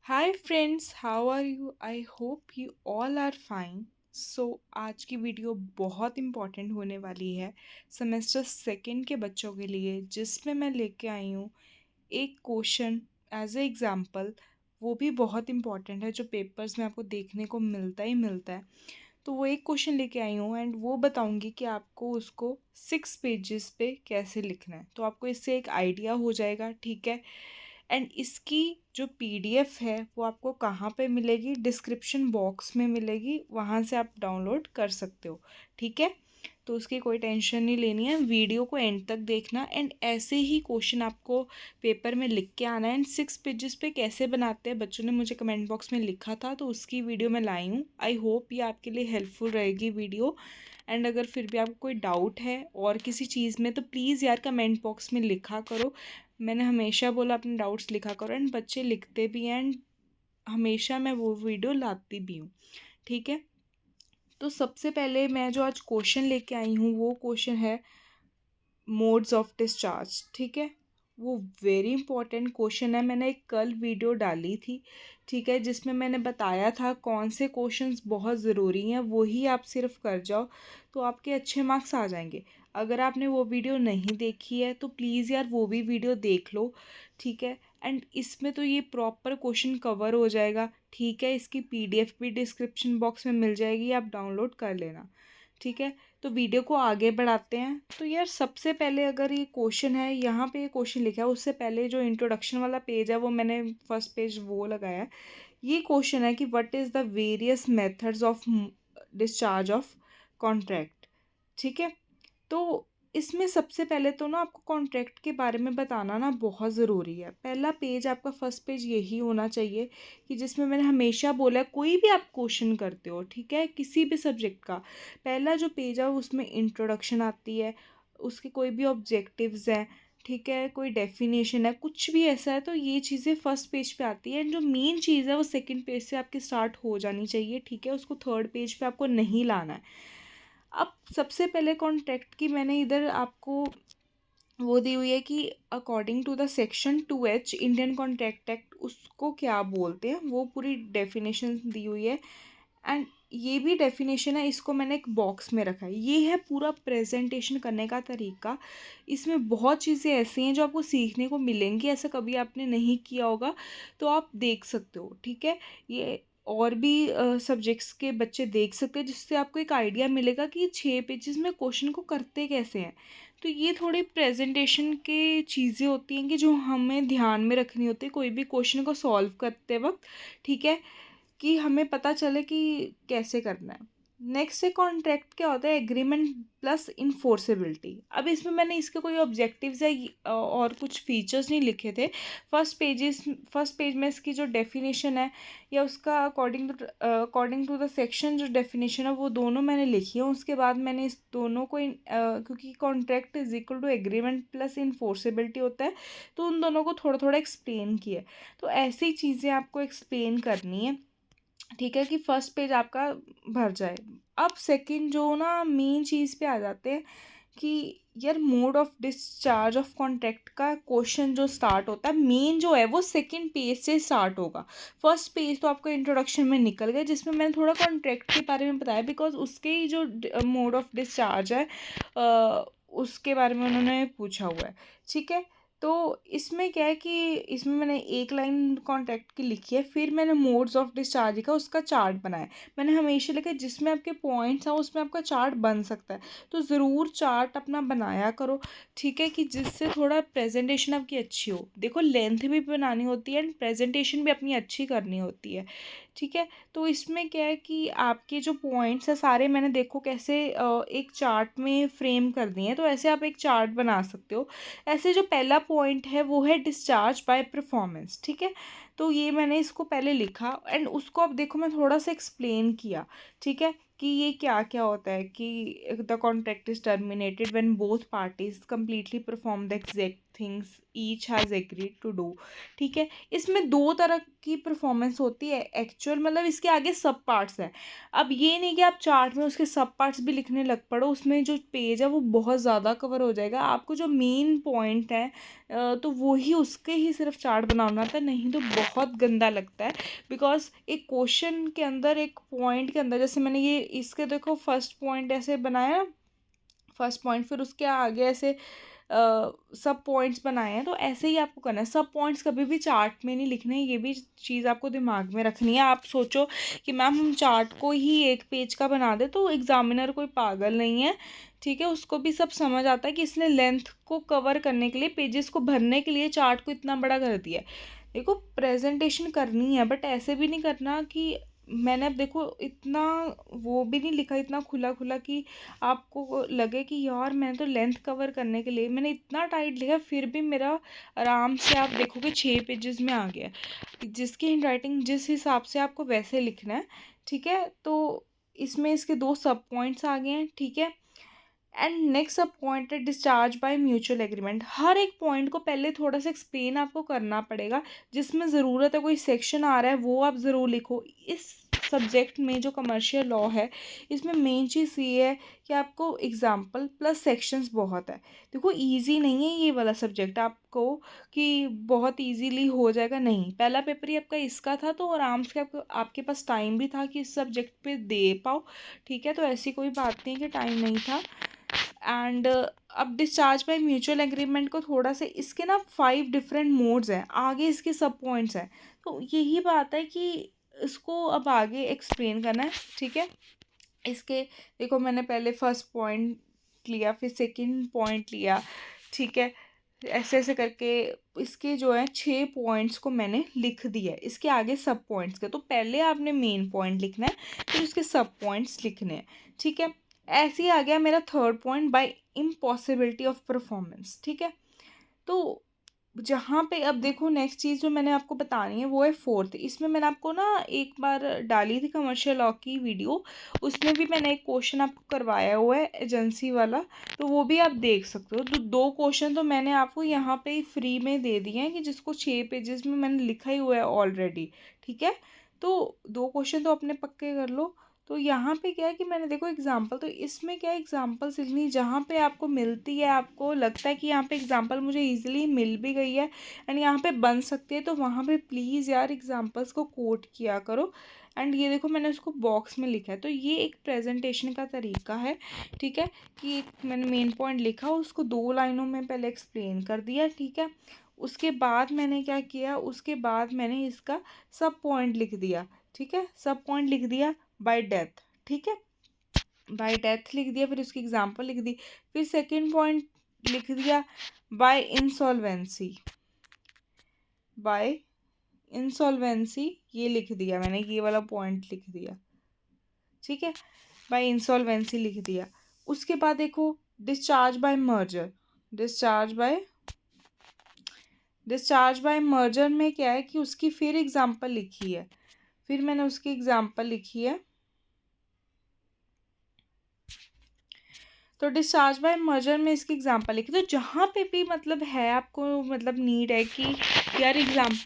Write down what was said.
Hi friends, how are you? I hope you all are fine. So आज की video बहुत important होने वाली है सेमेस्टर सेकेंड के बच्चों के लिए, जिसमें मैं लेके आई हूँ एक क्वेश्चन एज ए एग्जाम्पल। वो भी बहुत इम्पॉर्टेंट है, जो पेपर्स में आपको देखने को मिलता ही मिलता है। तो वो एक क्वेश्चन लेके आई हूँ एंड वो बताऊँगी कि आपको उसको 6 पेजेस पे कैसे लिखना है। तो आपको इससे एक आइडिया हो जाएगा, ठीक है। एंड इसकी जो पीडीएफ है वो आपको कहाँ पे मिलेगी? डिस्क्रिप्शन बॉक्स में मिलेगी, वहाँ से आप डाउनलोड कर सकते हो, ठीक है। तो उसकी कोई टेंशन नहीं लेनी है, वीडियो को एंड तक देखना। एंड ऐसे ही क्वेश्चन आपको पेपर में लिख के आना है। एंड 6 पेजेस पे कैसे बनाते हैं, बच्चों ने मुझे कमेंट बॉक्स में लिखा था, तो उसकी वीडियो मैं लाई हूँ। आई होप ये आपके लिए हेल्पफुल रहेगी वीडियो। एंड अगर फिर भी आपको कोई डाउट है और किसी चीज़ में, तो प्लीज़ यार कमेंट बॉक्स में लिखा करो। मैंने हमेशा बोला अपने डाउट्स लिखा करो, एंड बच्चे लिखते भी हैं। एंड हमेशा मैं वो वीडियो लाती भी हूँ, ठीक है। तो सबसे पहले मैं जो आज क्वेश्चन लेके आई हूँ वो क्वेश्चन है मोड्स ऑफ डिस्चार्ज, ठीक है। वो वेरी इंपॉर्टेंट क्वेश्चन है। मैंने एक कल वीडियो डाली थी, ठीक है, जिसमें मैंने बताया था कौन से क्वेश्चंस बहुत ज़रूरी हैं, वही आप सिर्फ कर जाओ तो आपके अच्छे मार्क्स आ जाएंगे। अगर आपने वो वीडियो नहीं देखी है तो प्लीज़ यार वो भी वीडियो देख लो, ठीक है। एंड इसमें तो ये प्रॉपर क्वेश्चन कवर हो जाएगा, ठीक है। इसकी पीडीएफ भी डिस्क्रिप्शन बॉक्स में मिल जाएगी, आप डाउनलोड कर लेना, ठीक है। तो वीडियो को आगे बढ़ाते हैं। तो यार सबसे पहले अगर ये क्वेश्चन है, यहाँ पे ये क्वेश्चन लिखा है, उससे पहले जो इंट्रोडक्शन वाला पेज है वो मैंने फर्स्ट पेज वो लगाया है। ये क्वेश्चन है कि what is the various methods of discharge of contract, ठीक है। तो इसमें सबसे पहले तो ना आपको कॉन्ट्रैक्ट के बारे में बताना ना बहुत ज़रूरी है। पहला पेज आपका फर्स्ट पेज यही होना चाहिए कि जिसमें मैंने हमेशा बोला है, कोई भी आप क्वेश्चन करते हो, ठीक है, किसी भी सब्जेक्ट का, पहला जो पेज है उसमें इंट्रोडक्शन आती है, उसके कोई भी ऑब्जेक्टिव्स हैं, ठीक है, कोई डेफिनेशन है, कुछ भी ऐसा है, तो ये चीज़ें फर्स्ट पेज पे आती है। एंड जो मेन चीज़ है वो सेकंड पेज से आपकी स्टार्ट हो जानी चाहिए, ठीक है। उसको थर्ड पेज पे आपको नहीं लाना है। अब सबसे पहले कॉन्ट्रैक्ट की मैंने इधर आपको वो दी हुई है कि according to the section 2H Indian contract act, उसको क्या बोलते हैं, वो पूरी डेफिनेशन दी हुई है। एंड ये भी डेफिनेशन है, इसको मैंने एक बॉक्स में रखा है। ये है पूरा प्रेजेंटेशन करने का तरीका। इसमें बहुत चीज़ें ऐसी हैं जो आपको सीखने को मिलेंगी, ऐसा कभी आपने नहीं किया होगा तो आप देख सकते हो, ठीक है। ये और भी सब्जेक्ट्स के बच्चे देख सकते हैं, जिससे आपको एक आइडिया मिलेगा कि 6 पेजेस में क्वेश्चन को करते कैसे हैं। तो ये थोड़ी प्रेजेंटेशन के चीज़ें होती हैं कि जो हमें ध्यान में रखनी होती है कोई भी क्वेश्चन को सॉल्व करते वक्त, ठीक है, कि हमें पता चले कि कैसे करना है। नेक्स्ट है कॉन्ट्रैक्ट क्या होता है, एग्रीमेंट प्लस इन्फोर्सेबिलिटी। अब इसमें मैंने इसके कोई ऑब्जेक्टिव्स या और कुछ फीचर्स नहीं लिखे थे। फर्स्ट पेज में इसकी जो डेफिनेशन है या उसका अकॉर्डिंग टू द सेक्शन जो डेफिनेशन है वो दोनों मैंने लिखी है। उसके बाद मैंने इस दोनों को क्योंकि contract is equal to agreement plus enforceability होता है, तो उन दोनों को थोड़ा थोड़ा एक्सप्लेन किया है। तो ऐसी चीज़ें आपको एक्सप्लेन करनी है, ठीक है, कि फर्स्ट पेज आपका भर जाए। अब सेकंड जो ना मेन चीज़ पे आ जाते हैं कि यार mode of discharge of contract का क्वेश्चन जो स्टार्ट होता है मेन जो है वो सेकंड पेज से स्टार्ट होगा। फर्स्ट पेज तो आपका इंट्रोडक्शन में निकल गया, जिसमें मैंने थोड़ा कॉन्ट्रैक्ट के बारे में बताया, बिकॉज उसके ही जो मोड ऑफ डिस्चार्ज है उसके बारे में उन्होंने पूछा हुआ है, ठीक है। तो इसमें क्या है कि इसमें मैंने एक लाइन कॉन्ट्रैक्ट की लिखी है, फिर मैंने मोड्स ऑफ डिस्चार्ज लिखा, उसका चार्ट बनाया। मैंने हमेशा लिखा है जिसमें आपके पॉइंट्स हैं उसमें आपका चार्ट बन सकता है, तो ज़रूर चार्ट अपना बनाया करो, ठीक है, कि जिससे थोड़ा प्रेजेंटेशन आपकी अच्छी हो। देखो लेंथ भी बनानी होती है एंड प्रेजेंटेशन भी अपनी अच्छी करनी होती है, ठीक है। तो इसमें क्या है कि आपके जो पॉइंट्स हैं सारे मैंने देखो कैसे एक चार्ट में फ्रेम कर दिए हैं, तो ऐसे आप एक चार्ट बना सकते हो। ऐसे जो पहला पॉइंट है वो है डिस्चार्ज बाय परफॉर्मेंस, ठीक है। तो ये मैंने इसको पहले लिखा एंड उसको अब देखो मैं थोड़ा सा एक्सप्लेन किया, ठीक है, कि ये क्या क्या होता है कि the contract is terminated when both parties completely perform the things each has agreed to do. ठीक है, इसमें दो तरह की परफॉर्मेंस होती है, एक्चुअल मतलब इसके आगे सब पार्ट्स है। अब ये नहीं कि आप चार्ट में उसके सब पार्ट्स भी लिखने लग पड़ो, उसमें जो पेज है वो बहुत ज़्यादा कवर हो जाएगा। आपको जो मेन पॉइंट है तो वही उसके ही सिर्फ चार्ट बनाना था, नहीं तो बहुत गंदा लगता है। बिकॉज एक क्वेश्चन के अंदर एक पॉइंट के अंदर, जैसे मैंने ये इसके देखो फर्स्ट पॉइंट ऐसे बनाया, फर्स्ट पॉइंट, फिर उसके आगे ऐसे सब पॉइंट्स बनाए हैं, तो ऐसे ही आपको करना है। सब पॉइंट्स कभी भी चार्ट में नहीं लिखने हैं, ये भी चीज़ आपको दिमाग में रखनी है। आप सोचो कि मैम हम चार्ट को ही एक पेज का बना दे, तो एग्जामिनर कोई पागल नहीं है, ठीक है, उसको भी सब समझ आता है कि इसने लेंथ को कवर करने के लिए, पेजेस को भरने के लिए चार्ट को इतना बड़ा कर दिया है। देखो प्रेजेंटेशन करनी है, बट ऐसे भी नहीं करना कि मैंने अब देखो इतना वो भी नहीं लिखा, इतना खुला खुला कि आपको लगे कि यार मैंने तो लेंथ कवर करने के लिए मैंने इतना टाइट लिखा, फिर भी मेरा आराम से आप देखोगे 6 पेजेस में आ गया। जिसकी हैंड राइटिंग जिस हिसाब से आपको वैसे लिखना है, ठीक है। तो इसमें इसके 2 सब पॉइंट्स आ गए हैं, ठीक है। एंड नेक्स्ट सब पॉइंट है डिस्चार्ज बाय म्यूचुअल एग्रीमेंट। हर एक पॉइंट को पहले थोड़ा सा एक्सप्लेन आपको करना पड़ेगा, जिसमें ज़रूरत है, कोई सेक्शन आ रहा है वो आप ज़रूर लिखो। इस सब्जेक्ट में जो कमर्शियल लॉ है, इसमें मेन चीज़ ये है कि आपको एग्जाम्पल प्लस सेक्शंस बहुत है। देखो इजी नहीं है ये वाला सब्जेक्ट आपको कि बहुत इजीली हो जाएगा, नहीं। पहला पेपर ही आपका इसका था, तो आराम से आपके पास टाइम भी था कि इस सब्जेक्ट पे दे पाओ, ठीक है। तो ऐसी कोई बात नहीं कि टाइम नहीं था। एंड अब डिस्चार्ज बाय म्यूचुअल एग्रीमेंट को थोड़ा से, इसके ना 5 डिफरेंट मोड्स हैं, आगे इसके सब पॉइंट्स हैं। तो यही बात है कि इसको अब आगे एक्सप्लेन करना है, ठीक है। इसके देखो मैंने पहले फर्स्ट पॉइंट लिया, फिर सेकंड पॉइंट लिया, ठीक है। ऐसे ऐसे करके इसके जो है 6 पॉइंट्स को मैंने लिख दिया है, इसके आगे सब पॉइंट्स के। तो पहले आपने मेन पॉइंट लिखना है, फिर उसके सब पॉइंट्स लिखने हैं, ठीक है। ऐसे ही आ गया मेरा third point, by impossibility of performance, ठीक है। तो जहाँ पे अब देखो नेक्स्ट चीज़ जो मैंने आपको बतानी है वो है फोर्थ। इसमें मैंने आपको ना एक बार डाली थी कमर्शियल लॉ की वीडियो, उसमें भी मैंने एक क्वेश्चन आपको करवाया हुआ है एजेंसी वाला, तो वो भी आप देख सकते हो। तो 2 क्वेश्चन तो मैंने आपको यहाँ पे ही फ्री में दे दिए हैं, कि जिसको 6 पेजेस में मैंने लिखा ही हुआ है ऑलरेडी, ठीक है। तो 2 क्वेश्चन तो अपने पक्के कर लो। तो यहाँ पे क्या है कि मैंने देखो एग्जाम्पल, तो इसमें क्या है एग्जाम्पल्स लिखनी, जहाँ पे आपको मिलती है, आपको लगता है कि यहाँ पे एग्जाम्पल मुझे इजीली मिल भी गई है एंड यहाँ पे बन सकती है, तो वहाँ पे प्लीज़ यार एग्जाम्पल्स को कोट किया करो। एंड ये देखो मैंने उसको बॉक्स में लिखा है, तो ये एक प्रेजेंटेशन का तरीका है, ठीक है। कि मैंने मेन पॉइंट लिखा, उसको 2 लाइनों में पहले एक्सप्लेन कर दिया, ठीक है। उसके बाद मैंने क्या किया, उसके बाद मैंने इसका सब पॉइंट लिख दिया, ठीक है। सब पॉइंट लिख दिया बाय डेथ, ठीक है, बाय डेथ लिख दिया, फिर उसकी एग्जांपल लिख दी। फिर सेकंड पॉइंट लिख दिया बाय इंसॉल्वेंसी, बाय इंसॉल्वेंसी ये लिख दिया मैंने, ये वाला पॉइंट लिख दिया, ठीक है। बाय इंसॉल्वेंसी लिख दिया। उसके बाद देखो discharge by merger, discharge by discharge by merger में क्या है कि उसकी फिर एग्जांपल लिखी है, फिर मैंने उसकी एग्जांपल लिखी है। तो डिस्चार्ज बाय मर्जर में इसकी एग्जांपल लिखी, तो जहाँ पे भी मतलब है आपको मतलब नीड है कि यार एग्जाम्पल